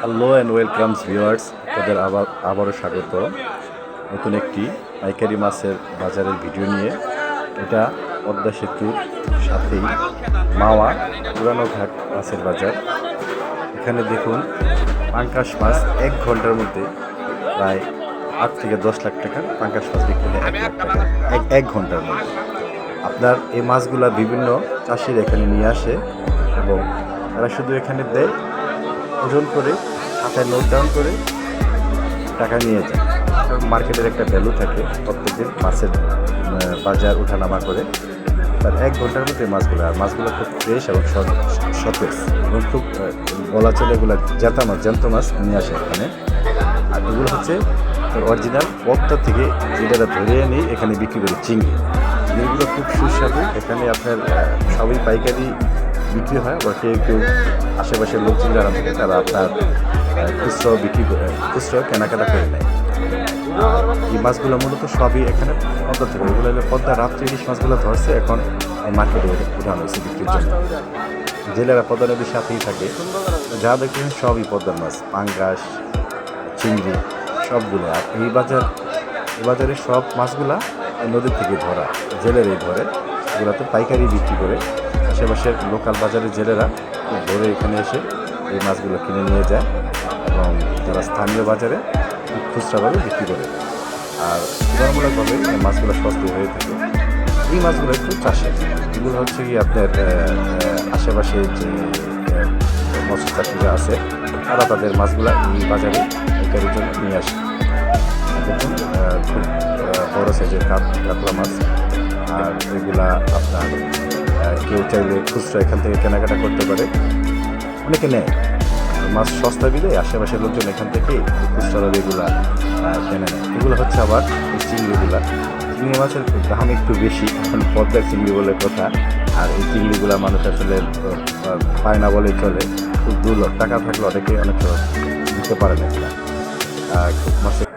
Hello and welcome viewers, তাদের আবারও স্বাগত নতুন একটি পাইকারি মাছের বাজারের ভিডিও নিয়ে। এটা পদ্মা সেতুর সাথেই মাওয়া পুরানো ঘাট মাছের বাজার। এখানে দেখুন পাঙ্কাশ মাছ 1 ঘন্টার মধ্যে প্রায় 8 থেকে 10 লাখ টাকার পাঙ্কাশ মাছ বিক্রি হয় 1 লাখ টাকা এক ঘন্টার মধ্যে। আপনার এই মাছগুলা বিভিন্ন চাষিরা এখানে নিয়ে আসে এবং তারা শুধু এখানে দেয়, ওজন করে খাতায় নোট ডাউন করে টাকা নিয়ে যায়। কারণ মার্কেটের একটা ভ্যালু থাকে, প্রত্যেকদিন মাছের বাজার ওঠানামা করে। তার 1 ঘন্টার মধ্যে মাছগুলো, আর মাছগুলো খুব ফ্রেশ এবং সতেজ এবং খুব বলা চলে এগুলো জ্যান্ত মাছ নিয়ে আসে এখানে। আর এগুলো হচ্ছে অরিজিনাল পদ্মা থেকে যেটা ধরে এনে এখানে বিক্রি করে চিংড়ি। চিংড়িগুলো খুব সুস্বাদু। এখানে আপনার সবই পাইকারি বিক্রি হয়, আবার কেউ আশেপাশের লোকজন যারা থাকে তারা আপনার খুচরো কেনাকাটা করে নেয়। এই মাছগুলো মূলত সবই এখানে পদ্মা থেকে, এগুলো হলো পদ্মা রাত্রি ইলিশ মাছগুলো ধরছে, এখন মার্কেটে উঠানো হয়েছে বিক্রির জন্য। জেলেরা পদ্মা নদীর সাথেই থাকে, যা দেখতেছেন সবই পদ্মার মাছ, পাঙ্গাস, চিংড়ি সবগুলো। আর এই বাজারে সব মাছগুলা নদীর থেকে ধরা, জেলেরাই ধরে। এগুলোতে পাইকারি বিক্রি করে আশেপাশের লোকাল বাজারের জেলেরা ধরে এখানে এসে এই মাছগুলো কিনে নিয়ে যায় এবং যারা স্থানীয় বাজারে খুচরাভাবে বিক্রি করে। আর তুলনামূলকভাবে এই মাছগুলো সস্তা হয়ে থাকে। এই মাছগুলো একটু চাষের, এগুলো হচ্ছে কি আপনার আশেপাশে যে মৎস্য চাষিরা আছে তারা তাদের মাছগুলো এই বাজারে পাইকারির জন্য নিয়ে আসে। দেখুন খুব বড় সাইজের কাতলা মাছ। আর এগুলা আপনার কেউ চাইলে খুচরা এখান থেকে কেনাকাটা করতে পারে, অনেকে নেয়। মাছ সস্তা বিলে আশেপাশের লোকজন এখান থেকে খুচরা এগুলা কেনে নেয়। এগুলো হচ্ছে আবার এই চিংড়ি মাছের দাম একটু বেশি, এখন পদ্মার চিংড়ি বলে কথা। আর এই চিংড়িগুলা মানুষ আসলে পায় না বলেই চলে, খুব দুর্লভ। টাকা থাকলে অনেকে অনেক দিতে পারে না। খুব মাছের